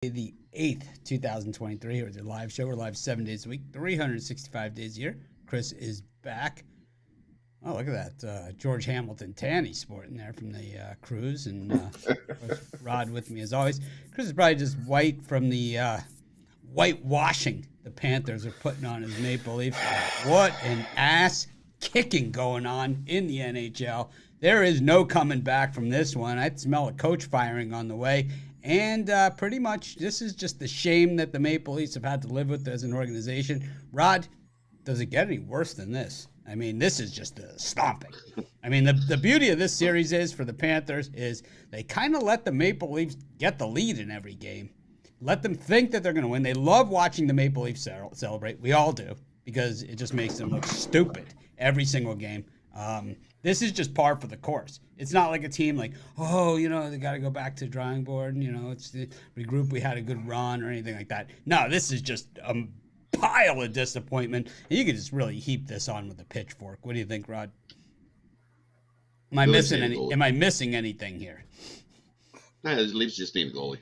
the 8th, 2023. Here with your live show. We're live 7 days a week, 365 days a year. Chris is back. Oh, look at that. George Hamilton tan he's sporting there from the cruise. And Rod with me as always. Chris is probably just white from the whitewashing the Panthers are putting on his Maple Leafs. What an ass kicking going on in the NHL. There is no coming back from this one. I smell a coach firing on the way. And pretty much this is just the shame that the Maple Leafs have had to live with as an organization. Rod, does it get any worse than this? I mean, this is just a stomping. I mean, the beauty of this series is for the Panthers is they kind of let the Maple Leafs get the lead in every game. Let them think that they're going to win. They love watching the Maple Leafs celebrate. We all do because it just makes them look stupid every single game. This is just par for the course. It's not like a team like, oh, they got to go back to the drawing board and, it's the regroup. We had a good run or anything like that. No, this is just a pile of disappointment. And you could just really heap this on with a pitchfork. What do you think, Rod? Am I missing anything here? No, the Leafs just need a goalie.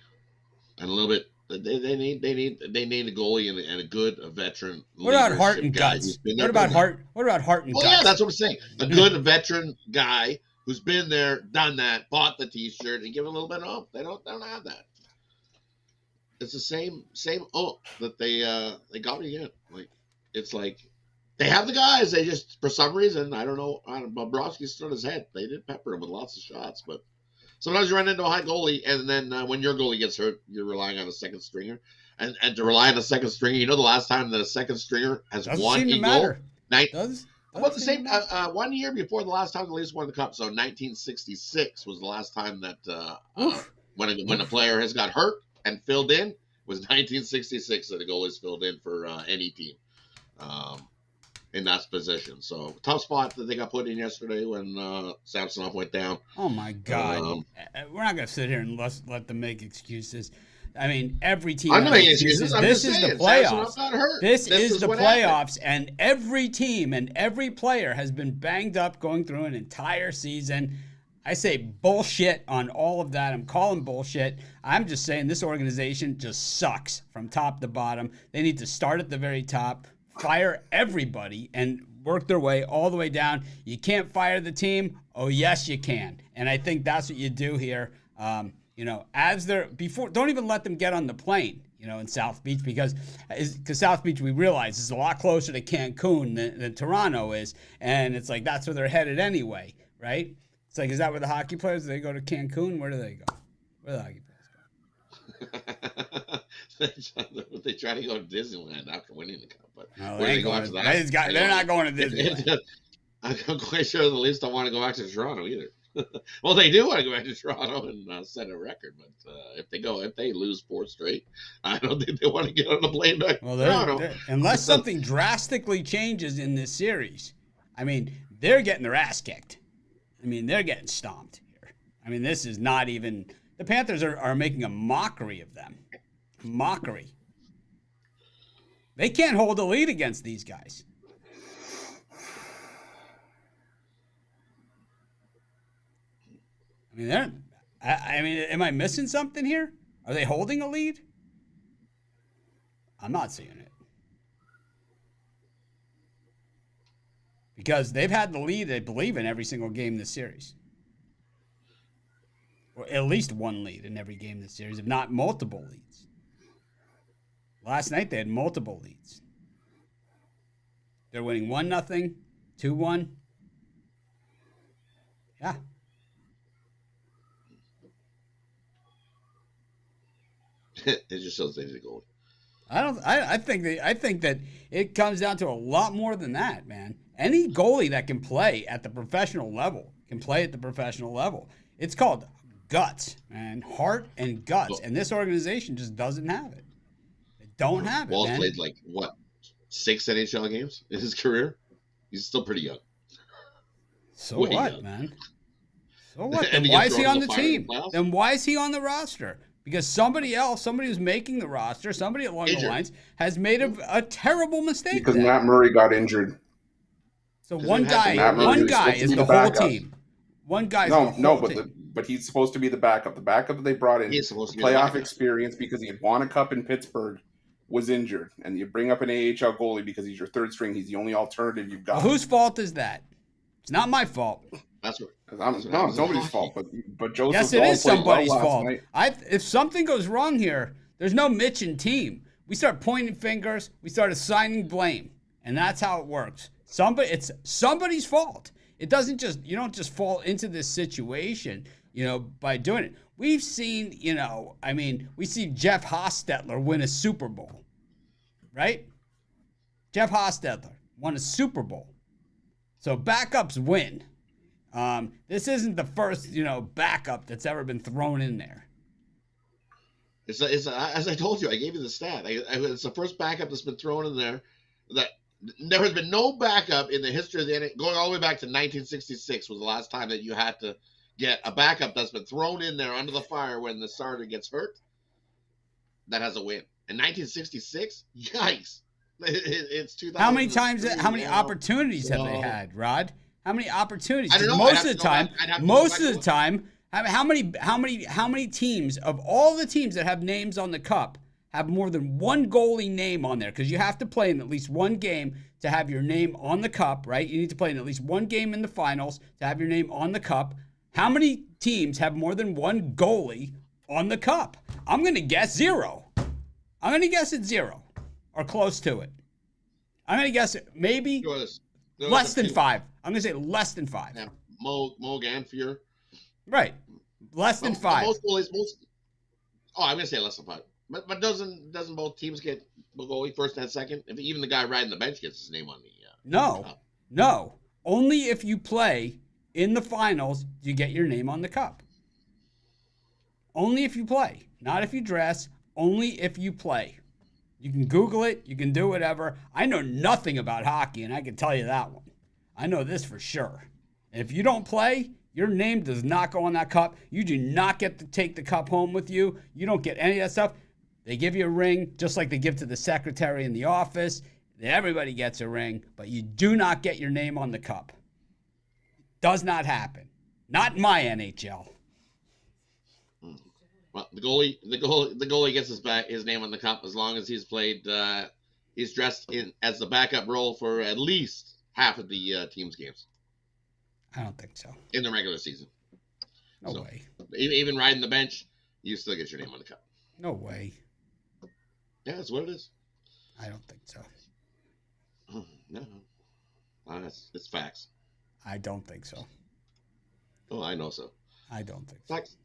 And a little bit, they need a goalie and a good veteran. What about Hart and Guts? What about Hart and Guts? Yeah, that's what I'm saying. A good veteran guy who's been there, done that, bought the T-shirt, and give him a little bit off. They don't have that. It's the same that they got again. Like it's like they have the guys. They just for some reason I don't know. Bobrovsky stood his head. They did pepper him with lots of shots, but. Sometimes you run into a high goalie, and then when your goalie gets hurt, you're relying on a second stringer. And to rely on a second stringer, the last time that a second stringer has won a goal? About the same 1 year before the last time the Leafs won the Cup. So 1966 was the last time that when a player has got hurt and filled in was 1966 that a goalie's filled in for any team. In that position. So tough spot that they got put in yesterday when Samsonov went down. Oh my God. We're not going to sit here and let them make excuses. I mean, every team I'm not making excuses. This is the playoffs. This is the playoffs, and every team and every player has been banged up going through an entire season. I say bullshit on all of that. I'm calling bullshit. I'm just saying this organization just sucks from top to bottom. They need to start at the very top, fire everybody, and work their way all the way down. You can't fire the team. Oh, yes, you can. And I think that's what you do here. As they're before, don't even let them get on the plane, in South Beach, because South Beach, we realize, is a lot closer to Cancun than Toronto is. And it's like, that's where they're headed anyway, right? It's like, is that where the hockey players, they go to Cancun? Where do they go? Where do the hockey players go? They try to go to Disneyland after winning the Cup, but no, they're not going to Disneyland. I'm quite sure the Leafs don't want to go back to Toronto either. Well, they do want to go back to Toronto and set a record, but if they lose 4 straight, I don't think they want to get on the plane back to Toronto. Unless something drastically changes in this series. I mean, they're getting their ass kicked. I mean, they're getting stomped here. I mean, this is not even – the Panthers are making a mockery of them. Mockery. They can't hold a lead against these guys. I mean, am I missing something here? Are they holding a lead? I'm not seeing it. Because they've had the lead, I believe, in every single game this series. Or at least one lead in every game this series, if not multiple leads. Last night, they had multiple leads. They're winning 1-0, 2-1. Yeah. It just shows they need a goalie. I think that it comes down to a lot more than that, man. Any goalie that can play at the professional level can play at the professional level. It's called guts, man. Heart and guts. And this organization just doesn't have it. Don't have it, Wall's man. played 6 NHL games in his career. He's still pretty young. So what, man? So what? Then why is he on the team? Then why is he on the roster? Because somebody who's making the roster, somebody along the lines, has made a terrible mistake. Because Matt Murray got injured. So one guy is the whole team. One guy's the whole team. but he's supposed to be the backup. The backup that they brought in, He's supposed to be the playoff backup. experience because he had won a cup in Pittsburgh, was injured. And you bring up an AHL goalie because he's your third string. He's the only alternative you've got. Well, whose fault is that? It's not my fault. That's what. No, it's nobody's fault. But Joseph Yes, it Dahl is played somebody's well last fault. night. If something goes wrong here, there's no Mitch and team. We start pointing fingers. We start assigning blame, and that's how it works. It's somebody's fault. It doesn't just you don't just fall into this situation, by doing it. We've seen, we see Jeff Hostetler win a Super Bowl, right? Jeff Hostetler won a Super Bowl. So backups win. This isn't the first, backup that's ever been thrown in there. It's as I told you, I gave you the stat. It's the first backup that's been thrown in there. That there has been no backup in the history of the NHL, going all the way back to 1966 was the last time that you had to get a backup that's been thrown in there under the fire when the starter gets hurt. That has a win. In 1966, yikes! It's 2000. How many opportunities have they had, Rod? How many opportunities? I don't know. Most of the time, how many teams of all the teams that have names on the cup have more than one goalie name on there? Because you have to play in at least one game to have your name on the cup, right? You need to play in at least one game in the finals to have your name on the cup. How many teams have more than one goalie on the cup? I'm going to guess 0. I'm going to guess it's 0 or close to it. I'm going to guess maybe less than 5. I'm going to say less than 5. Yeah, Mo Ganfier. Right. Less than 5. Most goalies, I'm going to say less than 5. But doesn't both teams get a goalie first and second? If even the guy riding the bench gets his name on the No. Only if you play in the finals do you get your name on the cup. Only if you play. Not if you dress. Only if you play. You can Google it. You can do whatever. I know nothing about hockey, and I can tell you that one. I know this for sure. And if you don't play, your name does not go on that cup. You do not get to take the cup home with you. You don't get any of that stuff. They give you a ring, just like they give to the secretary in the office. Everybody gets a ring, but you do not get your name on the cup. Does not happen. Not in my NHL. Well, the goalie gets his name on the cup as long as he's played. He's dressed in as the backup role for at least half of the team's games. I don't think so. In the regular season. No way. Even riding the bench, you still get your name on the cup. No way. Yeah, that's what it is. I don't think so. No. It's facts. I don't think so. Oh, I know so. I don't think so. Facts.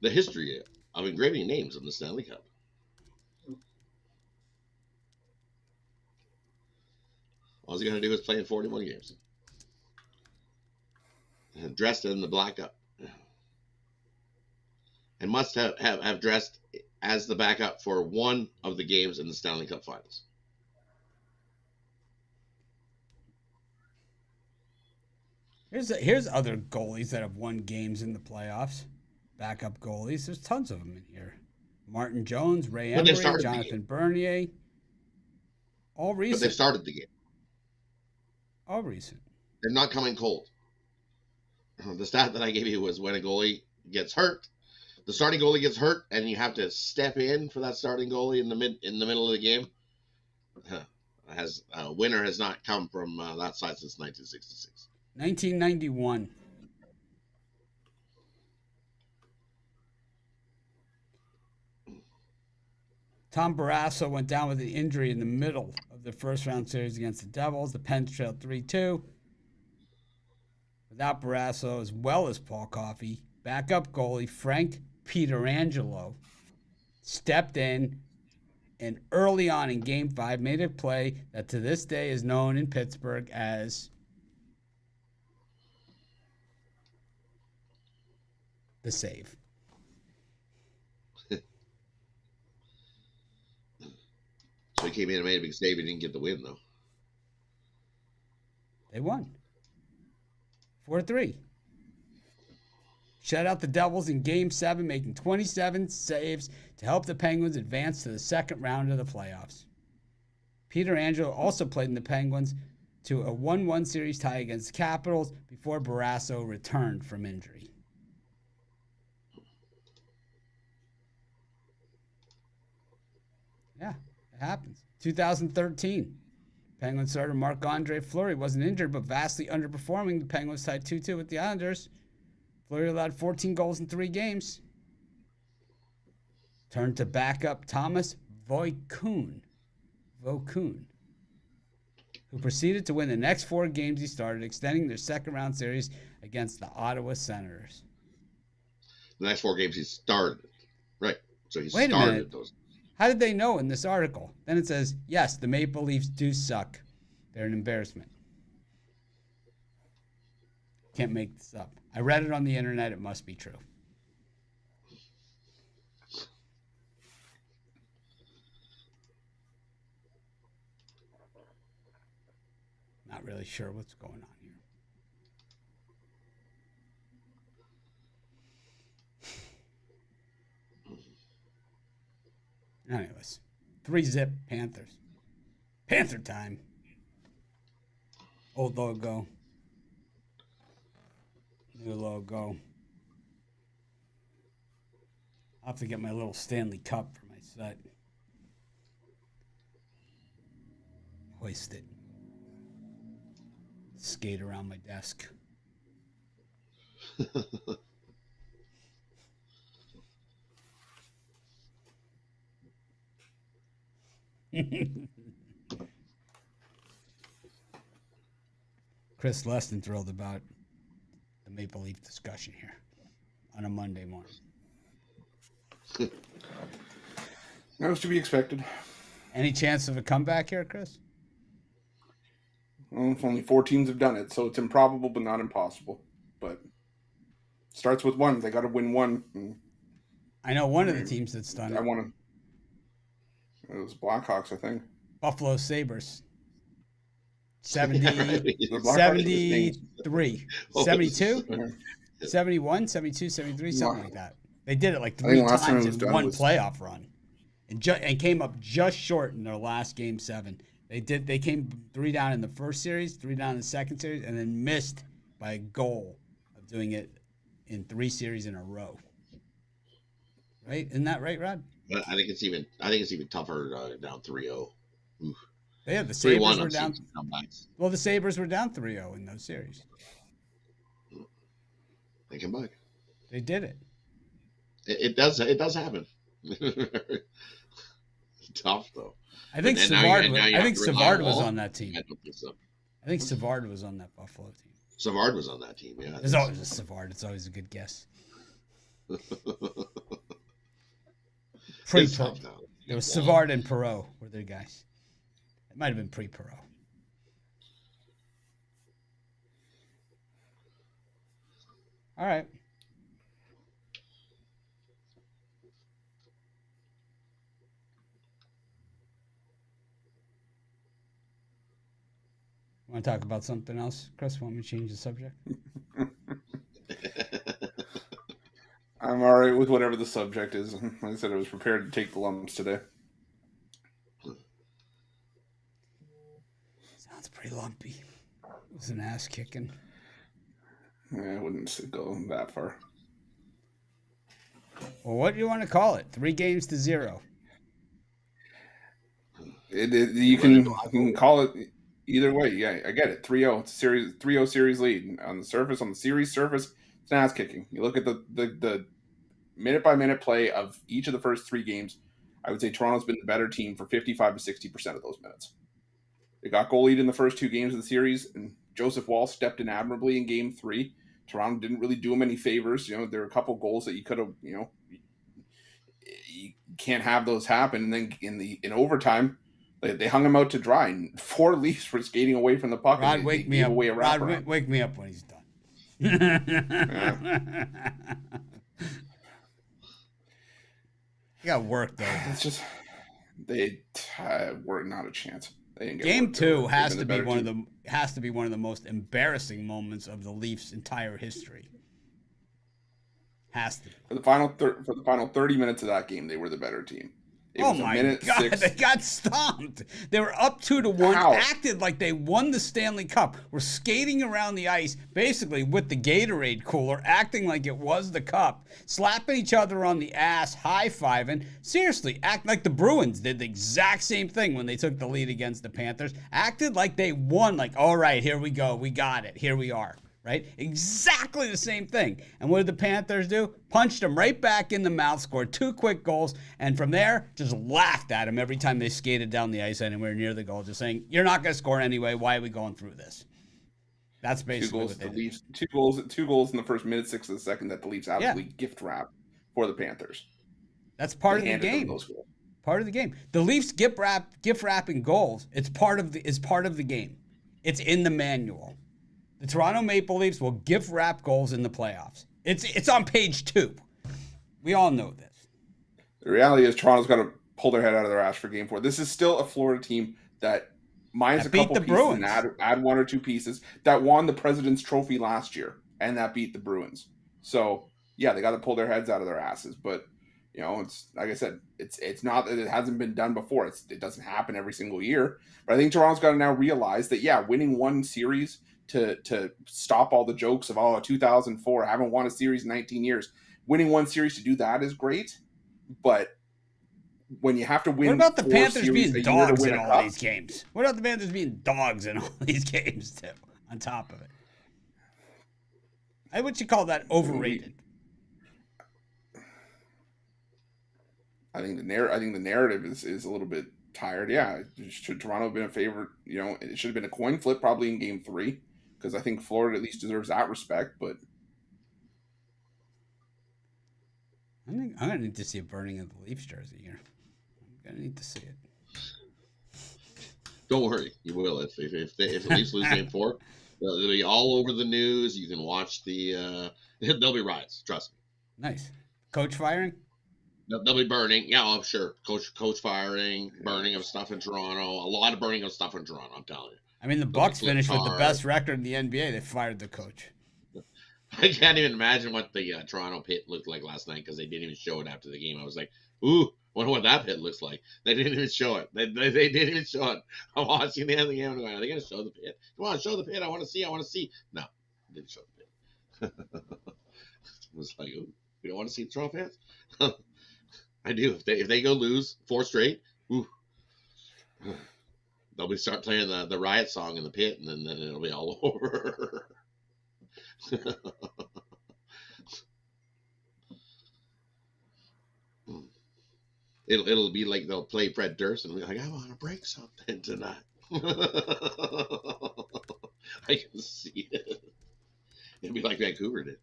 The history of engraving names in the Stanley Cup. All you got to do is play in 41 games. And dressed in the backup. And must have dressed as the backup for one of the games in the Stanley Cup Finals. Here's other goalies that have won games in the playoffs. Backup goalies. There's tons of them in here. Martin Jones, Ray Emery, Jonathan Bernier. All recent. But they started the game. All recent. They're not coming cold. The stat that I gave you was when a goalie gets hurt, the starting goalie gets hurt, and you have to step in for that starting goalie in the middle of the game. Winner has not come from that side since 1966. 1991. Tom Barrasso went down with an injury in the middle of the first round series against the Devils. The Pens trailed 3-2. Without Barrasso, as well as Paul Coffey, backup goalie Frank Pietrangelo stepped in and early on in Game 5 made a play that to this day is known in Pittsburgh as the save. So he came in and made a big save. He didn't get the win, though. They won. 4-3. Shut out the Devils in Game 7, making 27 saves to help the Penguins advance to the second round of the playoffs. Pietrangelo also played in the Penguins to a 1-1 series tie against the Capitals before Barrasso returned from injury. Yeah, it happens. 2013. Penguins starter Marc-Andre Fleury wasn't injured, but vastly underperforming. The Penguins tied 2-2 with the Islanders. Fleury allowed 14 goals in 3 games. Turned to backup Thomas Vokoun, who proceeded to win the next 4 games he started, extending their second-round series against the Ottawa Senators. The next 4 games he started. Right. So he Wait a started minute. those. How did they know in this article? Then it says, yes, the Maple Leafs do suck. They're an embarrassment. Can't make this up. I read it on the internet. It must be true. Not really sure what's going on here. Anyways, 3-zip Panthers. Panther time. Old logo. New logo. I'll have to get my little Stanley Cup for my set. Hoist it. Skate around my desk. Chris less than thrilled about the Maple Leaf discussion here on a Monday morning. That was to be expected. Any chance of a comeback here, Chris? Well, only 4 teams have done it, so it's improbable but not impossible. But starts with one. They got to win one. I know one of the teams that's done it. I want to. It was Blackhawks, I think. Buffalo Sabres. 70, The Blackhawks 73, 72, 71, 72, 73, something like that. They did it like 3 times in one playoff run, and came up just short in their last game 7. They came 3 down in the first series, 3 down in the second series, and then missed by a goal of doing it in 3 series in a row. Right? Isn't that right, Rod? I think it's even tougher down 3-0. Oof. Yeah, the Sabres 3-1 were down. Well, the Sabres were down 3-0 in those series. They come back. They did it. It does happen. Tough though. I think Savard was Wall. on that team. I don't think so. I think Savard was on that Buffalo team. Savard was on that team. Yeah. There's always a Savard. It's always a good guess. There was Savard and Perreault were their guys. It might have been pre-Perreault. All right. Want to talk about something else, Chris? Want me to change the subject? I'm all right with whatever the subject is. Like I said, I was prepared to take the lumps today. Sounds pretty lumpy. It was an ass kicking. Yeah, I wouldn't go that far. Well, what do you want to call it? 3-0. You can call it either way. Yeah, I get it. 3-0. It's a series 3-0 series lead. On the series surface, it's an ass kicking. You look at the minute by minute play of each of the first 3 games. I would say Toronto's been the better team for 55 to 60% of those minutes. They got goal lead in the first 2 games of the series, and Joseph Wall stepped in admirably in Game 3. Toronto didn't really do him any favors. There were a couple goals that you could have. You can't have those happen. And then in overtime, they hung him out to dry. And 4 Leafs were skating away from the puck. Rod, wake me up. Rod, wake me up when he's done. You got work though. It's just they were not a chance. Game 2 has to be one of the most embarrassing moments of the Leafs' entire history. Has to be. For the final 30 minutes of that game, they were the better team. It Oh was a my minute God, 6. they got stomped. They were up 2-1, How? acted like they won the Stanley Cup, were skating around the ice, basically with the Gatorade cooler, acting like it was the cup, slapping each other on the ass, high-fiving. Seriously, act like the Bruins did the exact same thing when they took the lead against the Panthers. Acted like they won, like, all right, here we go, we got it, here we are. Right? Exactly the same thing. And what did the Panthers do? Punched them right back in the mouth, scored 2 quick goals, and from there, just laughed at them every time they skated down the ice anywhere near the goal, just saying, you're not going to score anyway. Why are we going through this? That's basically what they did. Leafs, two goals in the first minute 6 of the second that the Leafs absolutely gift wrap for the Panthers. That's part of the game. Part of the game. The Leafs gift wrapping goals. It's part of the game. It's in the manual. The Toronto Maple Leafs will gift wrap goals in the playoffs. It's on page 2. We all know this. The reality is Toronto's got to pull their head out of their ass for Game 4. This is still a Florida team that minus a couple pieces Bruins. and add 1 or 2 pieces that won the President's Trophy last year and that beat the Bruins. So yeah, they got to pull their heads out of their asses. But you know, it's like I said, it's not that it hasn't been done before. It doesn't happen every single year. But I think Toronto's got to now realize that winning one series to stop all the jokes of 2004, haven't won a series in 19 years. Winning one series to do that is great, but when you have to win, what about the Panthers being dogs in all these games? What about the Panthers being dogs in all these games too? On top of it, I would you call that overrated? I think the narrative is a little bit tired. Yeah, should Toronto have been a favorite? You know, it should have been a coin flip probably in Game 3. Because I think Florida at least deserves that respect, but I'm gonna need to see a burning of the Leafs jersey here. I'm gonna need to see it. Don't worry, you will. If the Leafs lose Game 4, it'll be all over the news. You can watch the. There'll be riots. Trust me. Nice. Coach firing. They'll be burning. Yeah, I'm sure. Coach firing, burning of stuff in Toronto. A lot of burning of stuff in Toronto. I'm telling you. I mean, the Bucks finished with the best record in the NBA. They fired the coach. I can't even imagine what the Toronto pit looked like last night because they didn't even show it after the game. I was like, ooh, wonder what that pit looks like. They didn't even show it. They didn't even show it. I'm watching the end of the game. I'm going, are they going to show the pit? Come on, show the pit. I want to see. No, they didn't show the pit. It was like, ooh, we don't want to see the Toronto fans? I do. If they go lose 4 straight, ooh. They'll start playing the riot song in the pit, and then it'll be all over. It'll be like they'll play Fred Durst and be like, I want to break something tonight. I can see it. It'll be like Vancouver did.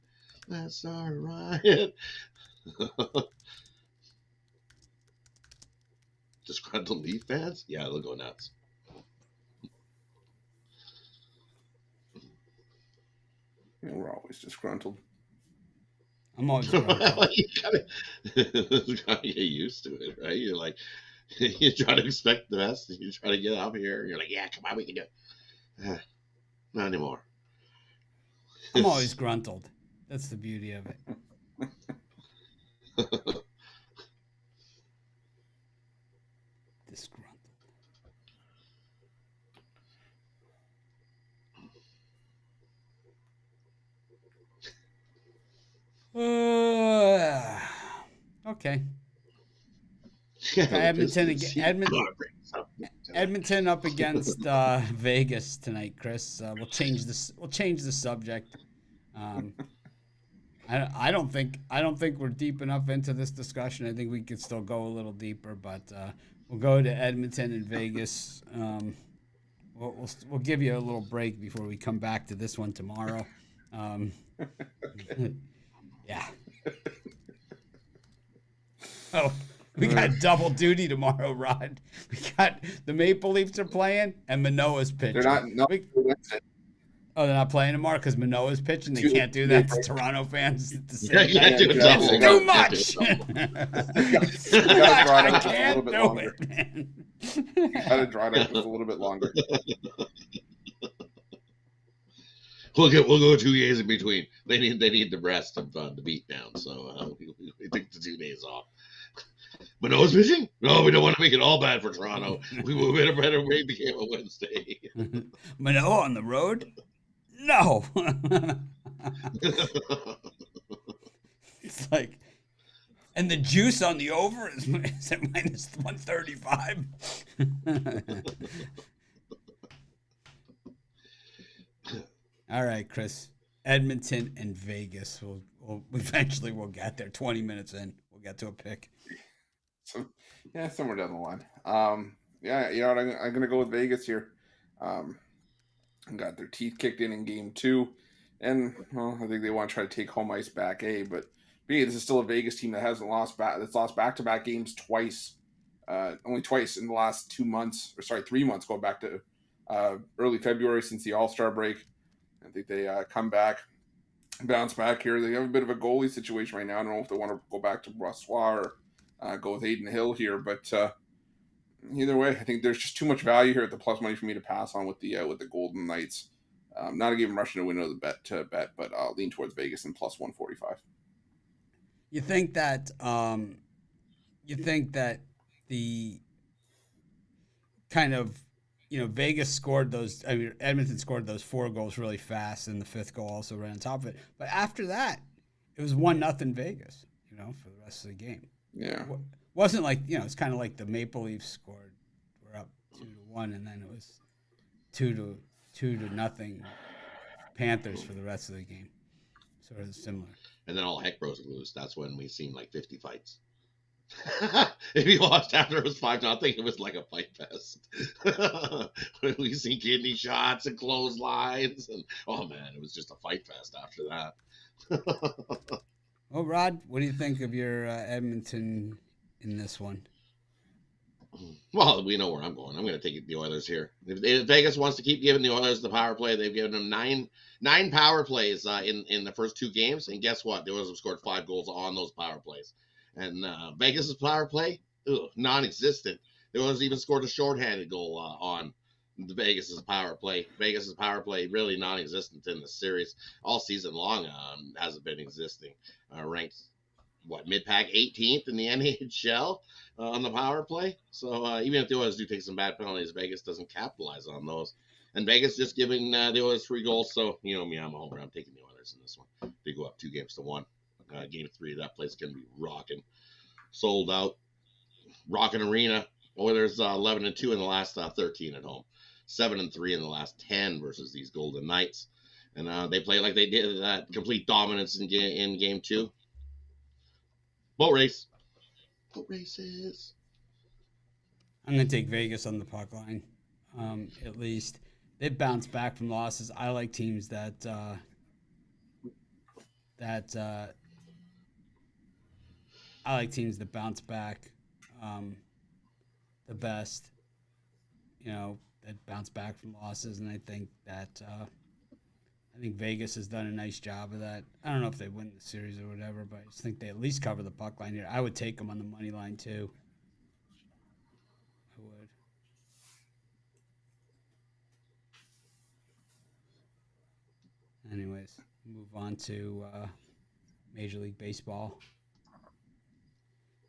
Let's start a riot. Disgruntled Leaf fans? Yeah, they'll go nuts. We're always disgruntled. I'm always disgruntled. You gotta get used to it, right? You're like, you try to expect the best, and you try to get up here, and you're like, yeah, come on, we can do it. Not anymore. I'm always gruntled. That's the beauty of it. Disgruntled. Okay. Edmonton again. Edmonton up against Vegas tonight, Chris. We'll change this. We'll change the subject. I don't think we're deep enough into this discussion. I think we could still go a little deeper, but we'll go to Edmonton and Vegas. We'll give you a little break before we come back to this one tomorrow. Yeah. Oh, we got double duty tomorrow, Rod. We got the Maple Leafs are playing and Manoah's pitching. They're not. They're not playing tomorrow because Manoah's pitching. They can't do that to Toronto fans. Too much. I can't do it, man. Got to draw it out just a little bit longer. We'll go 2 days in between. They need the rest of the beat down, so we take the 2 days off. Manoah's pitching? No, we don't want to make it all bad for Toronto. We better wait the game on Wednesday. Manoah on the road? No. It's like, and the juice on the over is at minus 135. All right, Chris. Edmonton and Vegas. We'll eventually get there. 20 minutes in, we'll get to a pick. So, yeah, somewhere down the line. Yeah, you know what? I'm going to go with Vegas here. Got their teeth kicked in game 2. And, well, I think they want to try to take home ice back, But B, this is still a Vegas team that hasn't lost that's lost back-to-back games twice. Only twice in the last 2 months, 3 months, going back to early February since the All-Star break. I think they come back, bounce back here. They have a bit of a goalie situation right now. I don't know if they want to go back to Brossois or go with Aiden Hill here, but either way, I think there's just too much value here at the plus money for me to pass on with the Golden Knights. Not to give them Russian a window to bet, but I'll lean towards Vegas and plus 145. You think that the kind of, Vegas scored those. I mean, Edmonton scored those 4 goals really fast, and the 5th goal also right on top of it. But after that, it was 1-0 Vegas. For the rest of the game. Yeah, wasn't like it's kind of like the Maple Leafs scored. We're up 2-1, and then it was 2-0 Panthers for the rest of the game. Sort of similar. And then all heck broke loose. That's when we seen like 50 fights. If you watched after it was 5-0, it was like a fight fest. When we see kidney shots and clotheslines, and oh man, it was just a fight fest after that. Well, Rod, what do you think of your Edmonton in this one? Well, we know where I'm going. I'm going to take the Oilers here. If Vegas wants to keep giving the Oilers the power play, they've given them nine power plays in the first 2 games, and guess what? The Oilers have scored 5 goals on those power plays. And Vegas's power play, non-existent. The Oilers even scored a shorthanded goal on the Vegas's power play. Vegas's power play really non-existent in the series all season long. Hasn't been existing. Ranked mid-pack 18th in the NHL on the power play. So even if the Oilers do take some bad penalties, Vegas doesn't capitalize on those. And Vegas just giving the Oilers 3 goals. So me, I'm a homer. I'm taking the Oilers in this one. They go up 2-1. Game 3, that place can be rocking. Sold out. Rocking arena. Oilers 11-2 in the last 13 at home. 7-3 in the last 10 versus these Golden Knights. And they play like they did that complete dominance in game 2. Boat race. Boat races. I'm going to take Vegas on the puck line. At least they've bounced back from losses. I like teams that bounce back the best, that bounce back from losses. And I think that Vegas has done a nice job of that. I don't know if they win the series or whatever, but I just think they at least cover the puck line here. I would take them on the money line too. I would. Anyways, move on to Major League Baseball.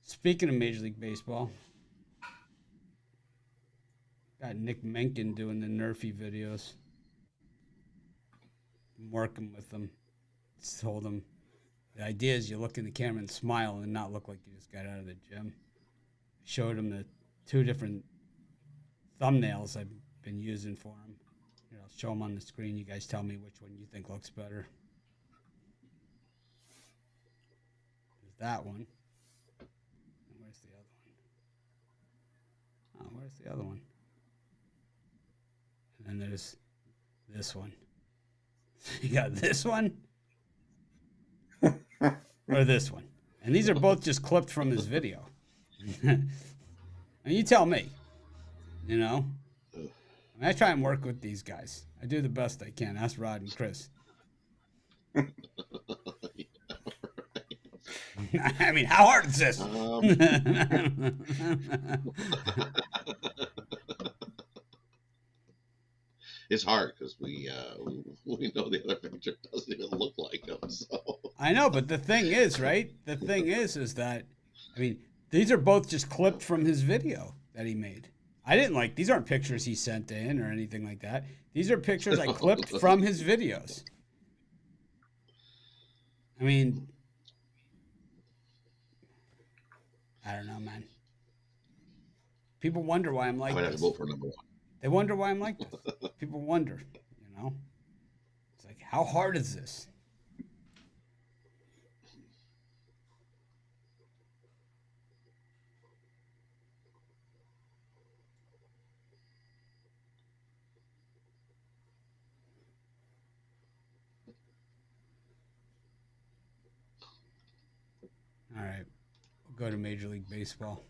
Speaking of Major League Baseball, got Nick Menken doing the Nerfy videos. I'm working with them. Told him the idea is you look in the camera and smile and not look like you just got out of the gym. Showed him the 2 different thumbnails I've been using for him. I'll show them on the screen. You guys tell me which one you think looks better. There's that one. And where's the other one? Oh, where's the other one? And then there's this one. You got this one? Or this one? And these are both just clipped from his video. And you tell me. I try and work with these guys. I do the best I can. Ask Rod and Chris. I mean, how hard is this? It's hard because we know the other picture doesn't even look like him. So I know, but the thing is, right? The thing is that, I mean, These are both just clipped from his video that he made. I didn't like, these aren't pictures he sent in or anything like that. These are pictures I clipped from his videos. I mean, I don't know, man. People wonder why I'm like I would have this. to vote for number 1. They wonder why I'm like this. People wonder, you know? It's like, how hard is this? All right, we'll go to Major League Baseball.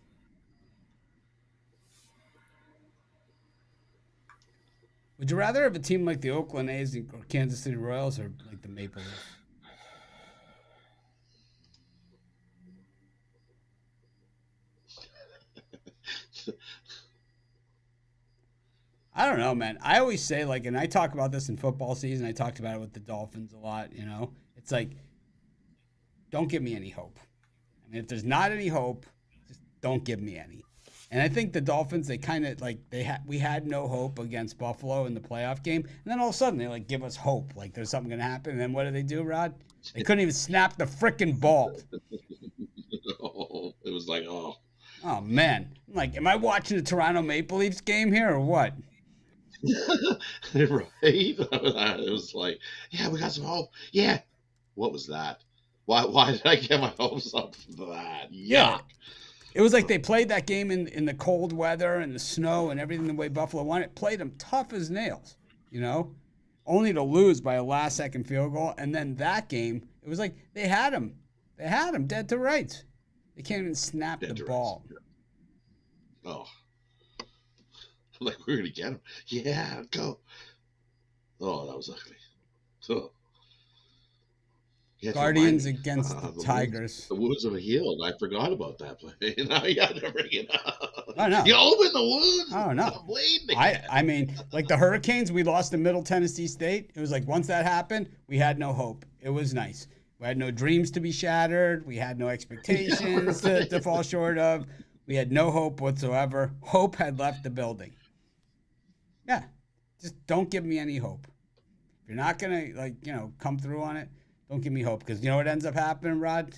Would you rather have a team like the Oakland A's or Kansas City Royals or like the Maple Leafs? I don't know, man. I always say, like, and I talk about this in football season. I talked about it with the Dolphins a lot, you know? It's like, don't give me any hope. I mean, if there's not any hope, just don't give me any. And I think the Dolphins, they kind of, like, we had no hope against Buffalo in the playoff game. And then all of a sudden, they, like, give us hope. Like, there's something going to happen. And then what do, Rod? They couldn't even snap the freaking ball. It was like, oh. Oh, man. I'm like, am I watching the Toronto Maple Leafs game here or what? Right? It was like, yeah, we got some hope. Yeah. What was that? Why did I get my hopes up for that? Yuck. Yeah. It was like they played that game in the cold weather and the snow and everything the way Buffalo wanted. Played them tough as nails, you know, only to lose by a last-second field goal. And then that game, it was like they had him. They had him dead to rights. They can't even snap the ball. Yeah. Oh. I'm like, we're going to get him. Yeah, go. Oh, that was ugly. Oh. Guardians against the Tigers. The wounds have healed. I forgot about that play. Now you got to bring it up. Oh, no. You open the wounds. Oh, no. I mean, like the Hurricanes, we lost to Middle Tennessee State. It was like once that happened, we had no hope. It was nice. We had no dreams to be shattered. We had no expectations to fall short of. We had no hope whatsoever. Hope had left the building. Yeah. Just don't give me any hope. If you're not going to, like, you know, come through on it, don't give me hope, because you know what ends up happening, Rod?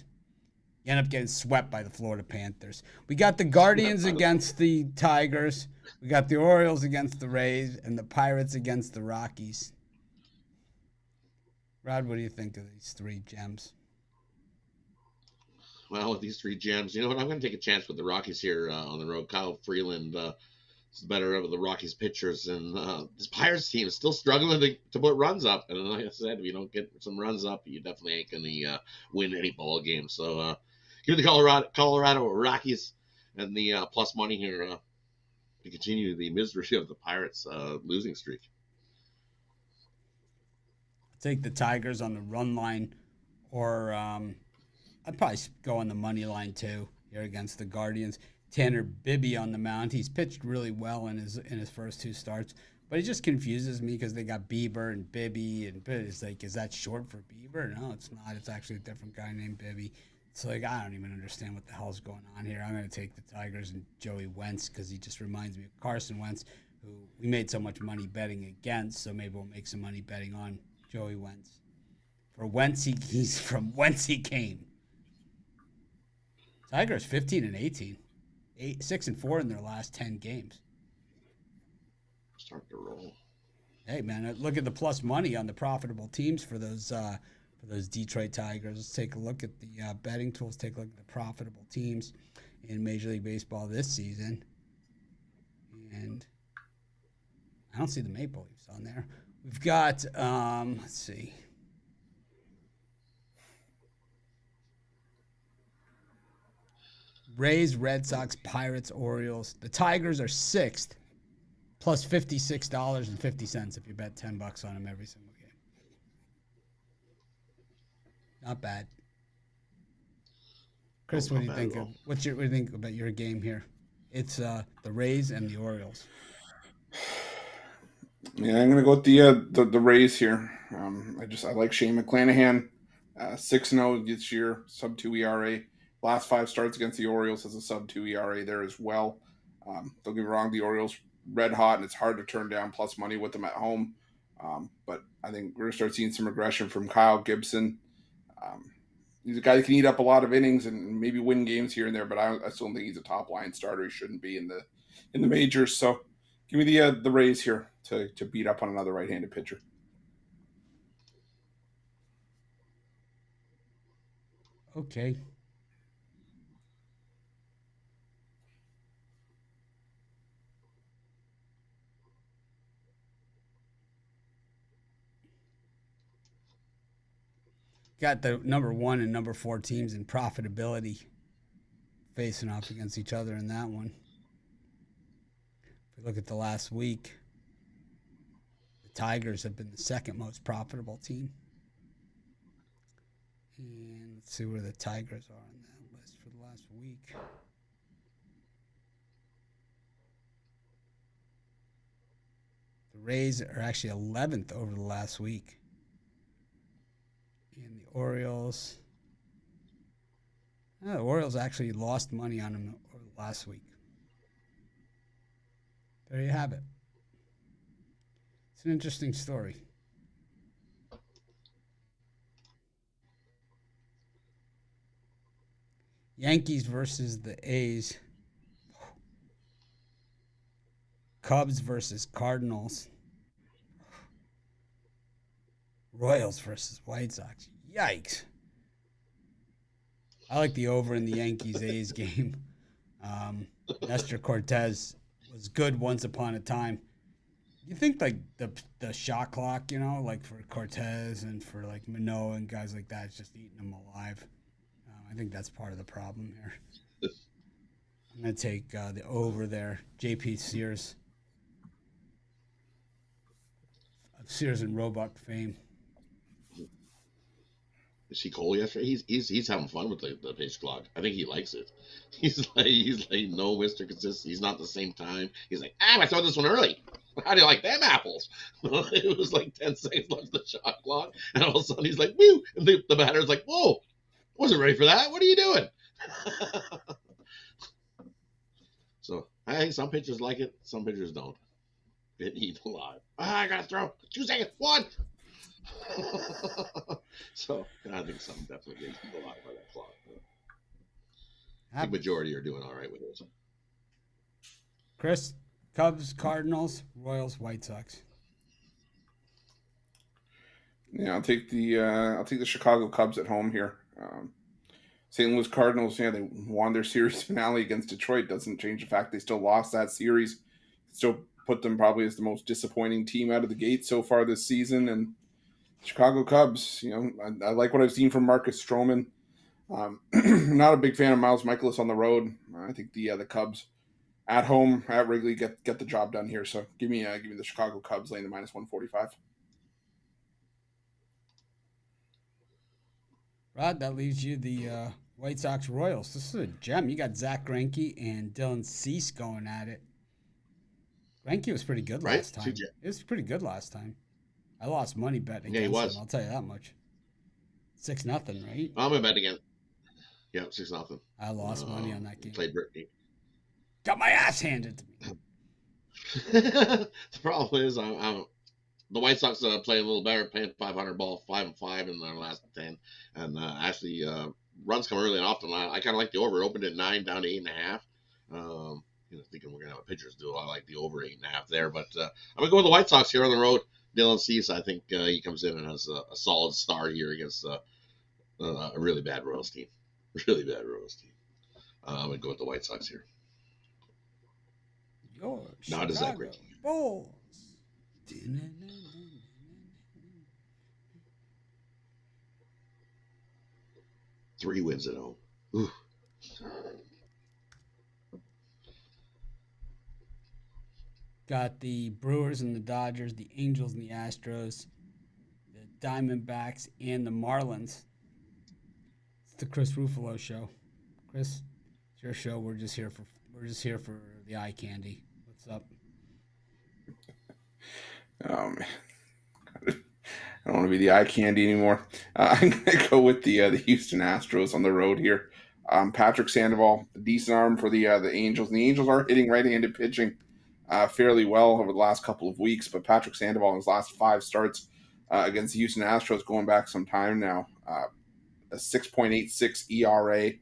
You end up getting swept by the Florida Panthers. We got the Guardians against the Tigers. We got the Orioles against the Rays, and the Pirates against the Rockies. Rod, what do you think of these three gems? Well, with these three gems, you know what? I'm going to take a chance with the Rockies here on the road. Kyle Freeland is the better of the Rockies pitchers, and this Pirates team is still struggling to put runs up. And like I said, if you don't get some runs up, you definitely ain't going to win any ball game. So give the Colorado Rockies and the plus money here to continue the misery of the Pirates losing streak. Take the Tigers on the run line, or I'd probably go on the money line too here against the Guardians. Tanner Bibby on the mound. He's pitched really well in his first two starts, but he just confuses me because they got Bieber and Bibby, and it's like, is that short for Bieber? No, it's not. It's actually a different guy named Bibby. It's like, I don't even understand what the hell's going on here. I'm going to take the Tigers and Joey Wentz because he just reminds me of Carson Wentz, who we made so much money betting against, so maybe we'll make some money betting on Joey Wentz. For Wentz, he's from whence he came. Tigers 15-18. 6-4 in their last 10 games. Start to roll. Hey man, look at the plus money on the profitable teams for those Detroit Tigers. Let's take a look at the betting tools. Take a look at the profitable teams in Major League Baseball this season. And I don't see the Maple Leafs on there. We've got let's see. Rays, Red Sox, Pirates, Orioles. The Tigers are sixth, plus $56.50 if you bet $10 on them every single game. Not bad. Chris, what do you think of what do you think about your game here? It's the Rays and the Orioles. Yeah, I'm gonna go with the Rays here. I like Shane McClanahan, 6-0 this year, sub 2 ERA. Last 5 starts against the Orioles has a sub-2 ERA there as well. Don't get me wrong, the Orioles red hot, and it's hard to turn down plus money with them at home. But I think we're going to start seeing some regression from Kyle Gibson. He's a guy that can eat up a lot of innings and maybe win games here and there, but I still don't think he's a top line starter. He shouldn't be in the majors. So give me the Rays here to beat up on another right-handed pitcher. Okay. Got the number 1 and number 4 teams in profitability facing off against each other in that one. If we look at the last week, the Tigers have been the second most profitable team. And let's see where the Tigers are on that list for the last week. The Rays are actually 11th over the last week. And the Orioles. The Orioles actually lost money on them over the last week. There you have it. It's an interesting story. Yankees versus the A's. Cubs versus Cardinals. Royals versus White Sox. Yikes. I like the over in the Yankees-A's game. Nestor Cortez was good once upon a time. You think like the shot clock, like for Cortez and for like Manoah and guys like that, it's just eating them alive. I think that's part of the problem here. I'm going to take the over there. JP Sears. Of Sears and Roebuck fame. Is he Cole yesterday? He's having fun with the pitch clock. I think he likes it. He's like no Mr. Consistent. He's not the same time. He's like, I throw this one early. How do you like them apples? It was like 10 seconds left of the shot clock, and all of a sudden he's like, woo! And the batter's like, whoa, wasn't ready for that. What are you doing? So I think some pitchers like it, some pitchers don't. Get eaten alive. I gotta throw 2 seconds. 1. So I think some definitely get eaten alive by that clock. I think majority are doing all right with it. Chris, Cubs, Cardinals, Royals, White Sox. Yeah, I'll take the Chicago Cubs at home here. St. Louis Cardinals, they won their series finale against Detroit. Doesn't change the fact they still lost that series. Still put them probably as the most disappointing team out of the gate so far this season. And Chicago Cubs, I like what I've seen from Marcus Stroman. Not a big fan of Miles Mikolas on the road. I think the Cubs at home at Wrigley get the job done here. So give me the Chicago Cubs laying the -145. Rod, that leaves you the White Sox Royals. This is a gem. You got Zach Greinke and Dylan Cease going at it. Greinke was pretty good last time. It was pretty good last time. I lost money betting against him. I'll tell you that much. 6-0, right? I'm gonna bet again. Yeah, 6-0. I lost money on that game. Played Brittany. Got my ass handed to me. The problem is, the White Sox playing a little better, paying $500 ball, 5-5 in their last 10, and actually runs come early and often. I kind of like the over. It opened at 9, down to 8.5. Thinking we're gonna have a pitcher's duel. I like the over 8.5 there, but I'm gonna go with the White Sox here on the road. Dylan Cease, I think he comes in and has a solid start here against a really bad Royals team. Really bad Royals team. I'm gonna go with the White Sox here. Now does that great. Bulls. 3 wins at home. Ooh. Got the Brewers and the Dodgers, the Angels and the Astros, the Diamondbacks and the Marlins. It's the Chris Ruffalo show. Chris, it's your show. We're just here for the eye candy. What's up? Oh man, I don't want to be the eye candy anymore. I'm gonna go with the Houston Astros on the road here. Patrick Sandoval, a decent arm for the Angels. And the Angels are hitting right-handed pitching fairly well over the last couple of weeks. But Patrick Sandoval in his last 5 starts against the Houston Astros, going back some time now, a 6.86 ERA.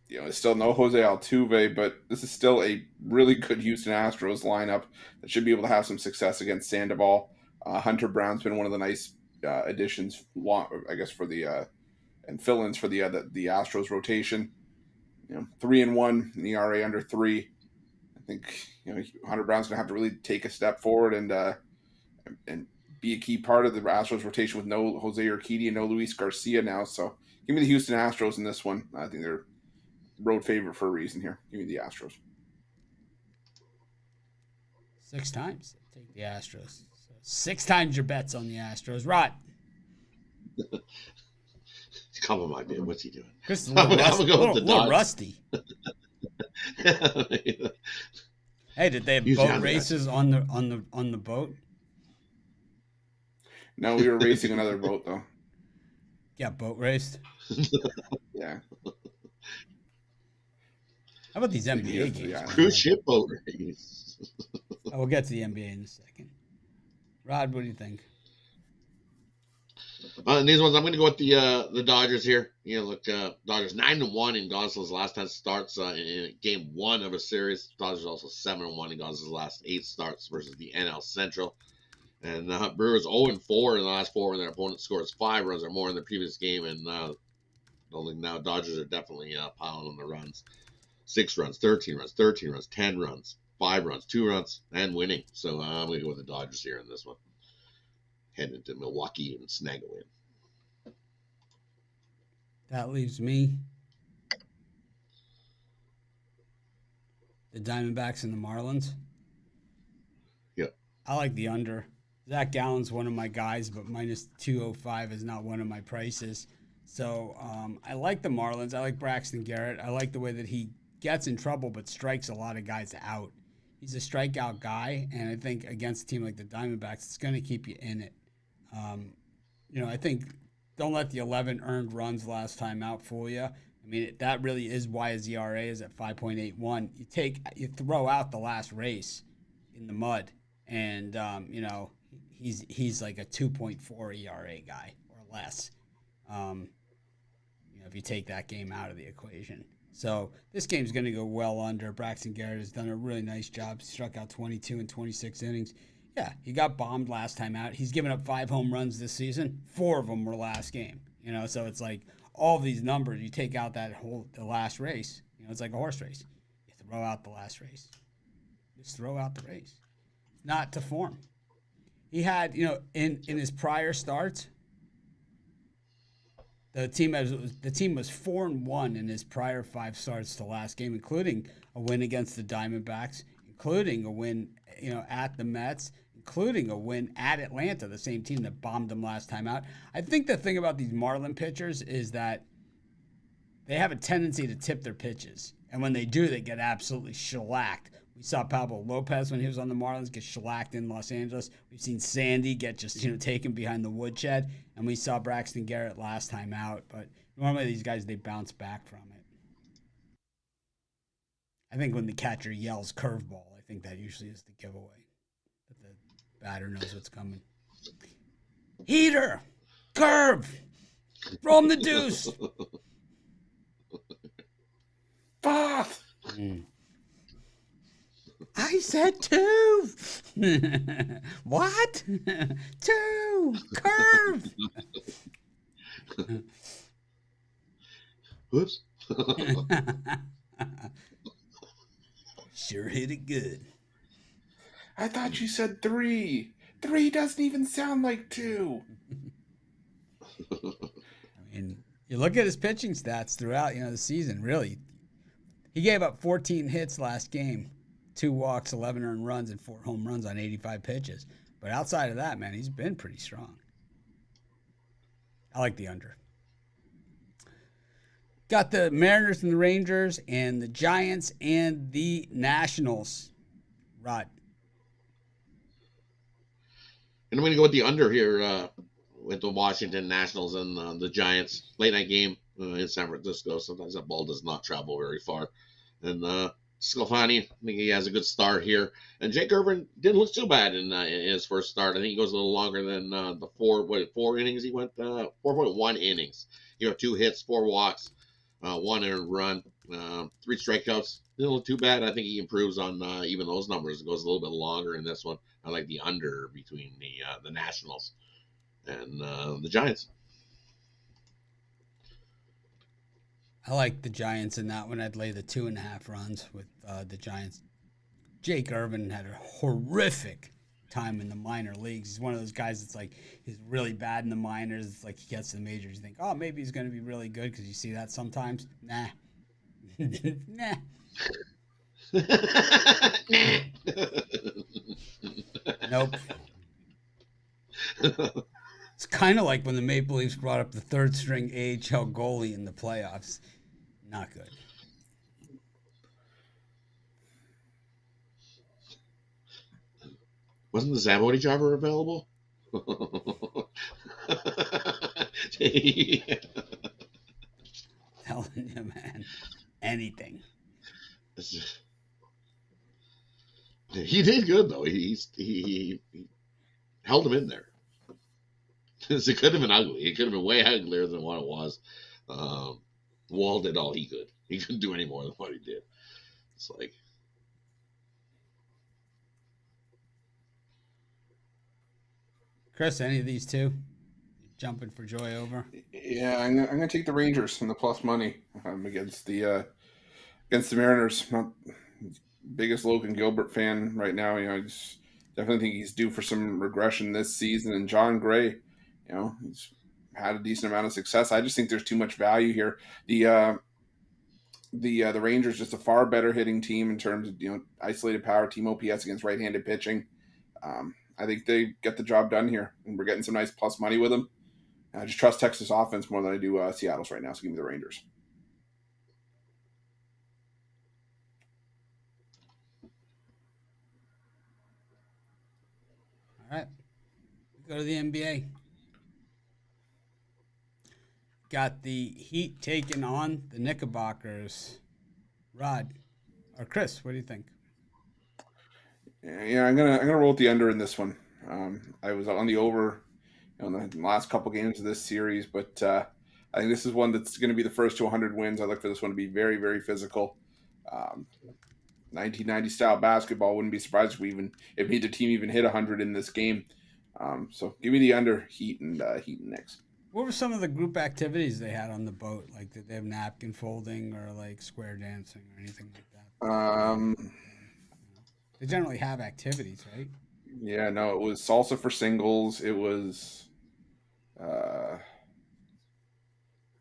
It's still no Jose Altuve, but this is still a really good Houston Astros lineup that should be able to have some success against Sandoval. Hunter Brown's been one of the nice additions, I guess, for the and fill-ins for the Astros rotation. 3-1, an ERA under 3. I think Hunter Brown's gonna have to really take a step forward and be a key part of the Astros rotation with no Jose Urquidy and no Luis Garcia now. So give me the Houston Astros in this one. I think they're road favorite for a reason here. Give me the Astros. 6 times. Take the Astros. So 6 times your bets on the Astros. Rod. Come on, my man. What's he doing? Chris is a little rusty. Hey, did they have boat races on the boat? No, we were racing another boat though. Yeah, boat raced. Yeah. How about these NBA games? Yeah. Cruise ship boat race. We'll get to the NBA in a second. Rod, what do you think? These ones, I'm going to go with the Dodgers here. Dodgers 9-1 in Gonzalez's last 10 starts in game 1 of a series. Dodgers also 7-1 in Gonzalez's last 8 starts versus the NL Central. And Brewers 0-4 in the last 4 when their opponent scores 5 runs or more in the previous game. And now Dodgers are definitely piling on the runs. 6 runs, 13 runs, 13 runs, 10 runs, 5 runs, 2 runs, and winning. So I'm going to go with the Dodgers here in this one. Heading to Milwaukee and snag a win. That leaves me. The Diamondbacks and the Marlins. Yep. I like the under. Zach Gallen's one of my guys, but minus 205 is not one of my prices. So I like the Marlins. I like Braxton Garrett. I like the way that he gets in trouble but strikes a lot of guys out. He's a strikeout guy, and I think against a team like the Diamondbacks, it's going to keep you in it. I think don't let the 11 earned runs last time out fool you. I mean, that really is why his ERA is at 5.81. You throw out the last race in the mud, and he's like a 2.4 ERA guy or less. If you take that game out of the equation. So this game's going to go well under. Braxton Garrett has done a really nice job. He struck out 22 in 26 innings. Yeah, he got bombed last time out. He's given up 5 home runs this season. 4 of them were last game. So it's like all of these numbers, you take out the last race. It's like a horse race. You throw out the last race. Just throw out the race. Not to form. He had, in his prior starts, the team was 4-1 in his prior 5 starts to last game, including a win against the Diamondbacks, including a win, at the Mets, including a win at Atlanta, the same team that bombed them last time out. I think the thing about these Marlin pitchers is that they have a tendency to tip their pitches, and when they do, they get absolutely shellacked. We saw Pablo Lopez when he was on the Marlins get shellacked in Los Angeles. We've seen Sandy get just taken behind the woodshed, and we saw Braxton Garrett last time out. But normally these guys, they bounce back from it. I think when the catcher yells curveball, I think that usually is the giveaway. That the batter knows what's coming. Heater! Curve! Throw him the deuce! Fourth! I said 2. What? 2. Curve. Whoops. Sure hit it good. I thought you said 3. 3 doesn't even sound like 2. I mean, you look at his pitching stats throughout, the season, really. He gave up 14 hits last game. 2 walks, 11 earned runs, and 4 home runs on 85 pitches. But outside of that, man, he's been pretty strong. I like the under. Got the Mariners and the Rangers and the Giants and the Nationals. Rod. And I'm going to go with the under here with the Washington Nationals and the Giants. Late night game. in San Francisco. Sometimes that ball does not travel very far. And Sclafani, I think he has a good start here. And Jake Irvin didn't look too bad in his first start. I think he goes a little longer than the four innings he went, 4.1 innings. He got 2 hits, 4 walks, 1 earned run, 3 strikeouts. Didn't look too bad. I think he improves on even those numbers. It goes a little bit longer in this one. I like the under between the Nationals and the Giants. I like the Giants in that one. I'd lay the 2.5 runs with the Giants. Jake Irvin had a horrific time in the minor leagues. He's one of those guys that's like, he's really bad in the minors. It's like he gets to the majors. You think, oh, maybe he's going to be really good because you see that sometimes. Nah. Nah. Nope. It's kind of like when the Maple Leafs brought up the 3rd string AHL goalie in the playoffs. Not good. Wasn't the Zamboni driver available? Telling you, man. Anything. He did good though. He held him in there. It could have been ugly. It could have been way uglier than what it was. Wall did all he could. He couldn't do any more than what he did. It's like, Chris, any of these two? Jumping for joy over? Yeah, I'm gonna take the Rangers from the plus money against the Mariners. I'm not biggest Logan Gilbert fan right now. I just definitely think he's due for some regression this season. And John Gray, he's had a decent amount of success. I just think there's too much value here. The Rangers just a far better hitting team in terms of isolated power, team OPS against right-handed pitching. I think they get the job done here, and we're getting some nice plus money with them. I just trust Texas offense more than I do Seattle's right now, so give me the Rangers. All right. Go to the NBA. Got the Heat taking on the Knickerbockers. Rod or Chris, what do you think? Yeah, I'm gonna roll with the under in this one. I was on the over in the last couple games of this series, but I think this is one that's going to be the first to 100 wins. I look for this one to be very, very physical. 1990 style basketball. Wouldn't be surprised if neither team even hit 100 in this game. So give me the under Heat and Knicks. What were some of the group activities they had on the boat? Like, did they have napkin folding or like square dancing or anything like that? They generally have activities, right? Yeah, no, it was salsa for singles. It was, I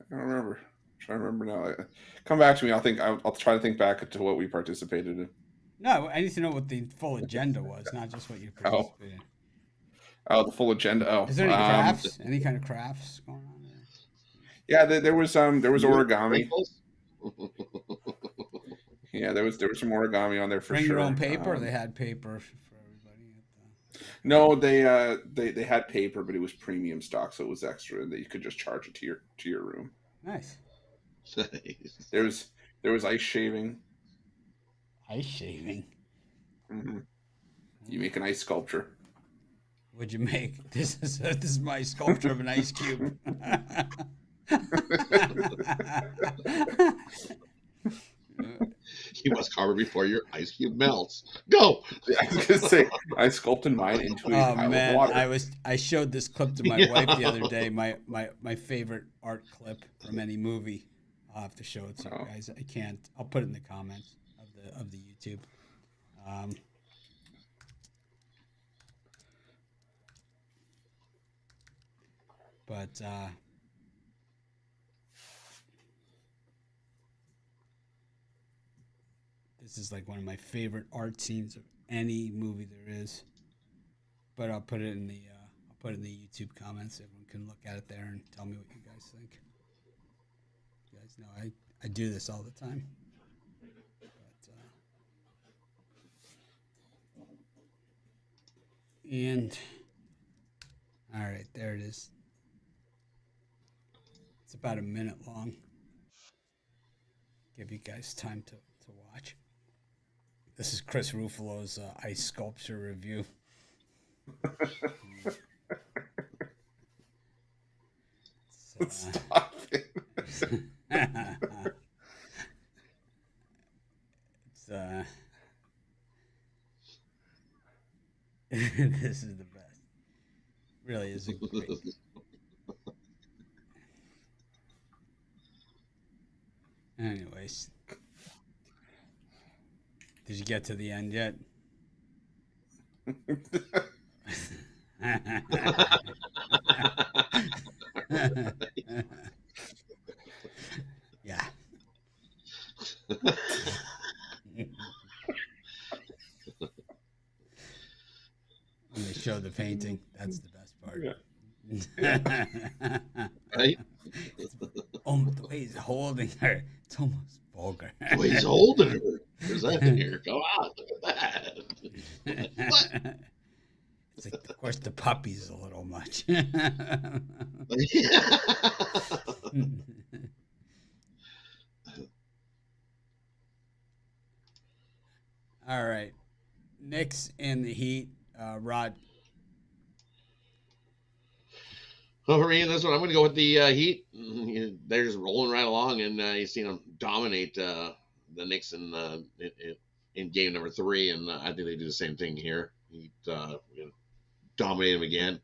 don't remember. I'm trying to remember now. Come back to me. I'll try to think back to what we participated in. No, I need to know what the full agenda was, not just what you participated in. Oh, the full agenda. Oh, is there any crafts? Any kind of crafts going on there? Yeah, there was origami. Yeah, there was some origami on there for Bring sure. your own paper. They had paper for everybody. No, they had paper, but it was premium stock, so it was extra, and you could just charge it to your room. Nice. There was ice shaving. Ice shaving. Mm-hmm. You make an ice sculpture. What'd you make? This is my sculpture of an ice cube. You must carve it before your ice cube melts. Go. I was gonna say I sculpted mine into a pile of water. I showed this clip to my wife the other day. My favorite art clip from any movie. I'll have to show it to you guys. I can't. I'll put it in the comments of the YouTube. But this is like one of my favorite art scenes of any movie there is. But I'll put it in the YouTube comments. Everyone can look at it there and tell me what you guys think. You guys know I do this all the time. And all right, there it is. It's about a minute long. give you guys time to watch. This is Chris Ruffalo's ice sculpture review. Stop it. This is the best. Really is a great. Anyways, did you get to the end yet? Yeah. When they show the painting, that's the best part. Yeah. Right? The way he's holding her, it's almost vulgar. The way he's holding her. There's that in here. Go out. Look at that. What? It's like, of course, the puppy's a little much. All right. Knicks and the Heat. Rod. Well, for me, this one, I'm going to go with the Heat. They're just rolling right along, and you've seen them dominate the Knicks in game number 3, and I think they do the same thing here. Heat dominate them again,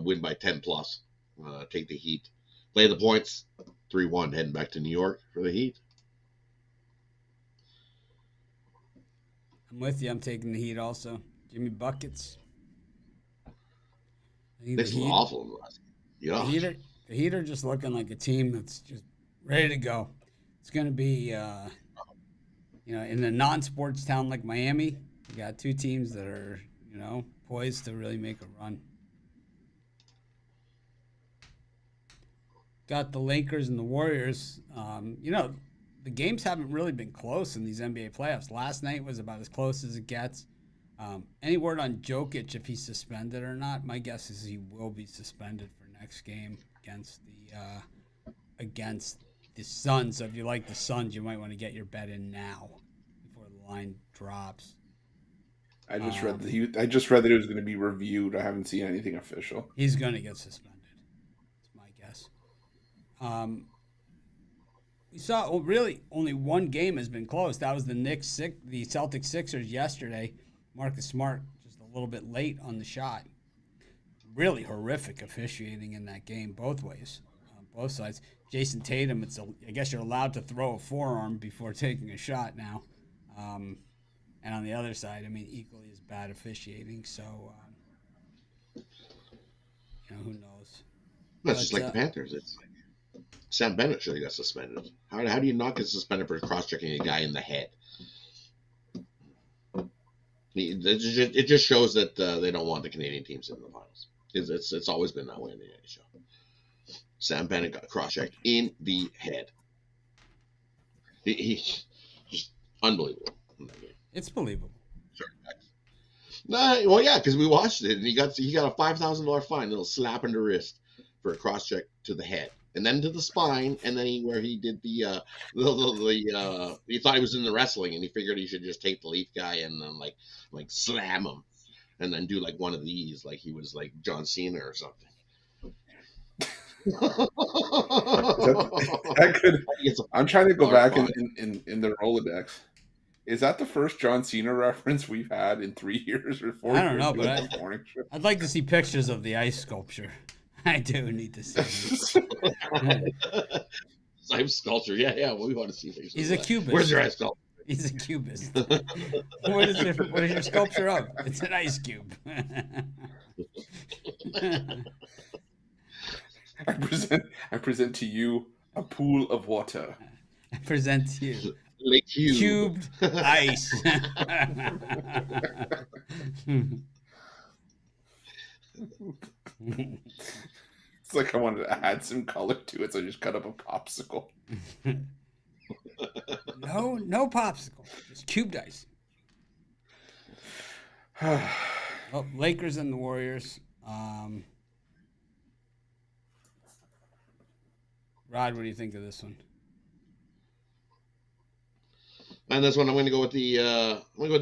win by 10 plus, take the Heat, lay the points, 3-1, heading back to New York for the Heat. I'm with you. I'm taking the Heat also. Jimmy buckets. This was awful. Yeah. The Heat are just looking like a team that's just ready to go. It's going to be, in a non-sports town like Miami, you got two teams that are, poised to really make a run. Got the Lakers and the Warriors. The games haven't really been close in these NBA playoffs. Last night was about as close as it gets. Any word on Jokic, if he's suspended or not? My guess is he will be suspended for next game against the Suns. So if you like the Suns, you might want to get your bet in now before the line drops. I just read that it was going to be reviewed. I haven't seen anything official. He's going to get suspended. That's my guess. We saw really only one game has been close. That was the Celtics Sixers yesterday. Marcus Smart just a little bit late on the shot. Really horrific officiating in that game, both ways, both sides. Jason Tatum, I guess you're allowed to throw a forearm before taking a shot now. And on the other side, equally as bad officiating. So, who knows? That's just like the Panthers. It's like Sam Bennett should have got suspended. How do you not get suspended for cross-checking a guy in the head? It just shows that they don't want the Canadian teams in the finals. It's always been that way in the NHL. Sam Bennett got cross-checked in the head. He's just unbelievable in that game. It's believable. Sure. Well, yeah, because we watched it, and he got a $5,000 fine, a little slap in the wrist for a cross-check to the head, and then to the spine, and then where he did he thought he was in the wrestling, and he figured he should just take the Leaf guy and then like slam him, and then do like one of these, like he was like John Cena or something. I'm trying to go back in the Rolodex. Is that the first John Cena reference we've had in 3 years or 4 years? I don't know, but I'd like to see pictures of the ice sculpture. I do need to see ice sculpture. Yeah, we want to see pictures. He's a cubist. Where's your ice sculpture? He's a cubist. What is your sculpture of? It's an ice cube. I present to you a pool of water. I present to you cubed ice. It's like I wanted to add some color to it, so I just cut up a popsicle. No popsicle, just cubed ice. Lakers and the Warriors. Rod, what do you think of this one? And this one, I'm going to go with the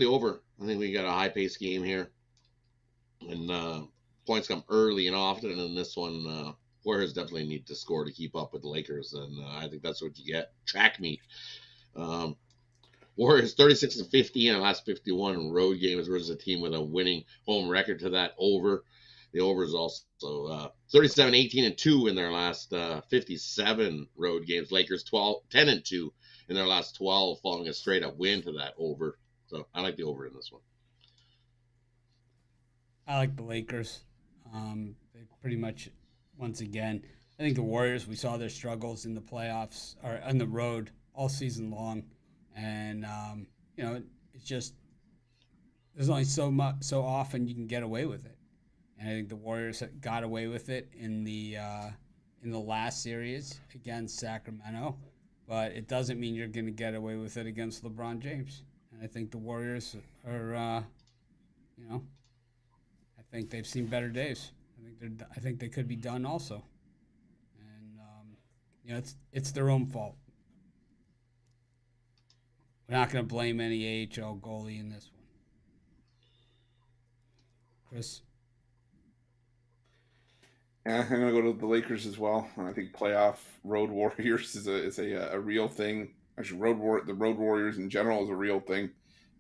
over. I think we got a high paced game here, and points come early and often. And in this one, Warriors definitely need to score to keep up with the Lakers, and I think that's what you get. Track meet. Um, Warriors 36-50 in the last 51 road games versus a team with a winning home record to that over. The over is also 37-18-2 in their last 57 road games. Lakers 10-2 in their last 12, following a straight up win to that over. So I like the over in this one. I like the Lakers. They pretty much, once again, I think the Warriors, we saw their struggles in the playoffs or on the road all season long. And, it's just, there's only so often you can get away with it. And I think the Warriors got away with it in the last series against Sacramento. But it doesn't mean you're going to get away with it against LeBron James. And I think the Warriors are, I think they've seen better days. I think they could be done also. And, it's their own fault. We're not going to blame any AHL goalie in this one. Chris? Yeah, I'm gonna go to the Lakers as well. I think playoff road warriors is a real thing. Actually, the road warriors in general is a real thing.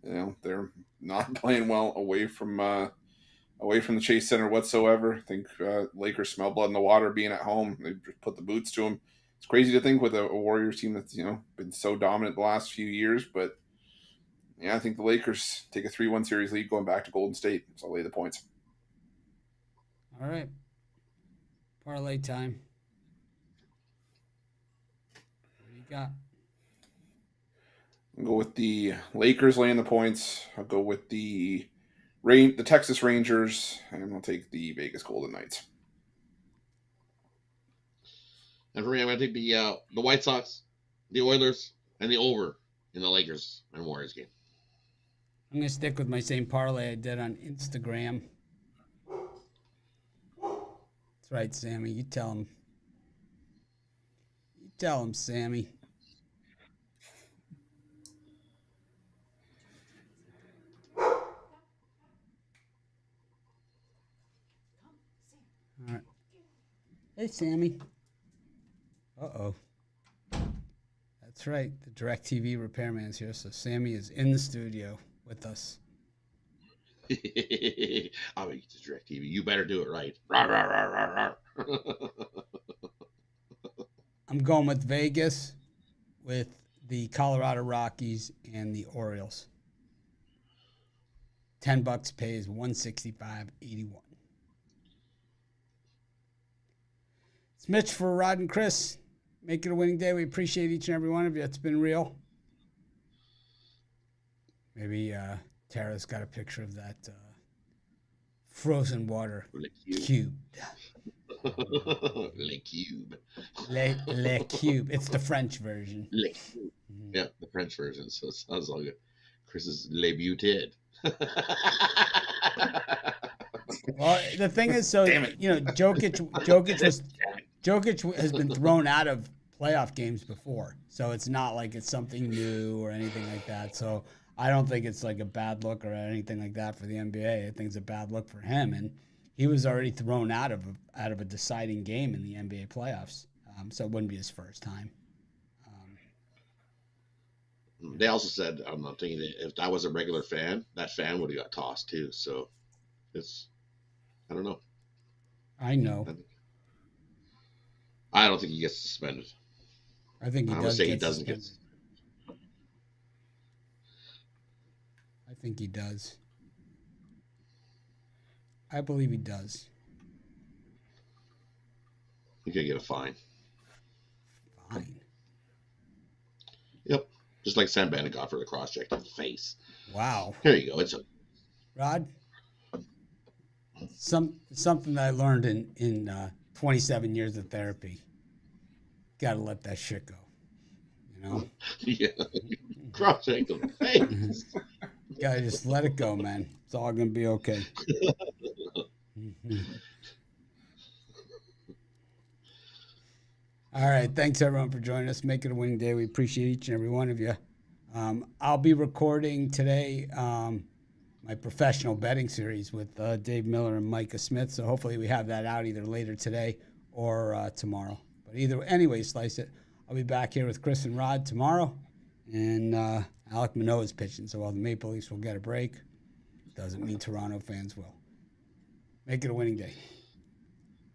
They're not playing well away from the Chase Center whatsoever. I think Lakers smell blood in the water being at home. They just put the boots to them. It's crazy to think with a Warriors team that's been so dominant the last few years, but yeah, I think the Lakers take a 3-1 series lead going back to Golden State. So I'll lay the points. All right. Parlay time. What do you got? I'll go with the Lakers laying the points. I'll go with the Texas Rangers, and I'll take the Vegas Golden Knights. And for me, I'm going to take the White Sox, the Oilers, and the over in the Lakers and Warriors game. I'm going to stick with my same parlay I did on Instagram. That's right, Sammy. You tell him. You tell him, Sammy. All right. Hey, Sammy. Uh-oh. That's right. The DirecTV repairman's here, so Sammy is in the studio with us. I'll make it to DirecTV. You better do it right. Rawr, rawr, rawr, rawr, rawr. I'm going with Vegas with the Colorado Rockies and the Orioles. $10 pays $165.81. It's Mitch for Rod and Chris. Make it a winning day. We appreciate each and every one of you. It's been real. Maybe Tara's got a picture of that frozen water cube. Le Cube. Le Cube. It's the French version. Le Cube. Yeah, the French version. So it sounds like Chris's Le Buted. Well, the thing is, so Jokic has been thrown out of playoff games before, so it's not like it's something new or anything like that. So I don't think it's like a bad look or anything like that for the NBA. I think it's a bad look for him, and he was already thrown out of a deciding game in the NBA playoffs, so it wouldn't be his first time. They also said, I'm not thinking that if that was a regular fan, that fan would have got tossed too. So I don't know. I know. I don't think he gets suspended. I think he does. He doesn't get. I think he does. I believe he does. He could get a fine. Fine. Yep. Just like Sam Bennett got for the cross-check to the face. Wow. Here you go. It's Rod, something that I learned in 27 years of therapy. Got to let that shit go. Yeah. Cross-check to the face. Gotta just let it go, man. It's all gonna be okay. All right. Thanks everyone for joining us. Make it a winning day. We appreciate each and every one of you. I'll be recording today my professional betting series with Dave Miller and Micah Smith. So hopefully we have that out either later today or tomorrow. But anyway, slice it. I'll be back here with Chris and Rod tomorrow. And Alec Manoah is pitching. So while the Maple Leafs will get a break, doesn't mean Toronto fans will. Make it a winning day.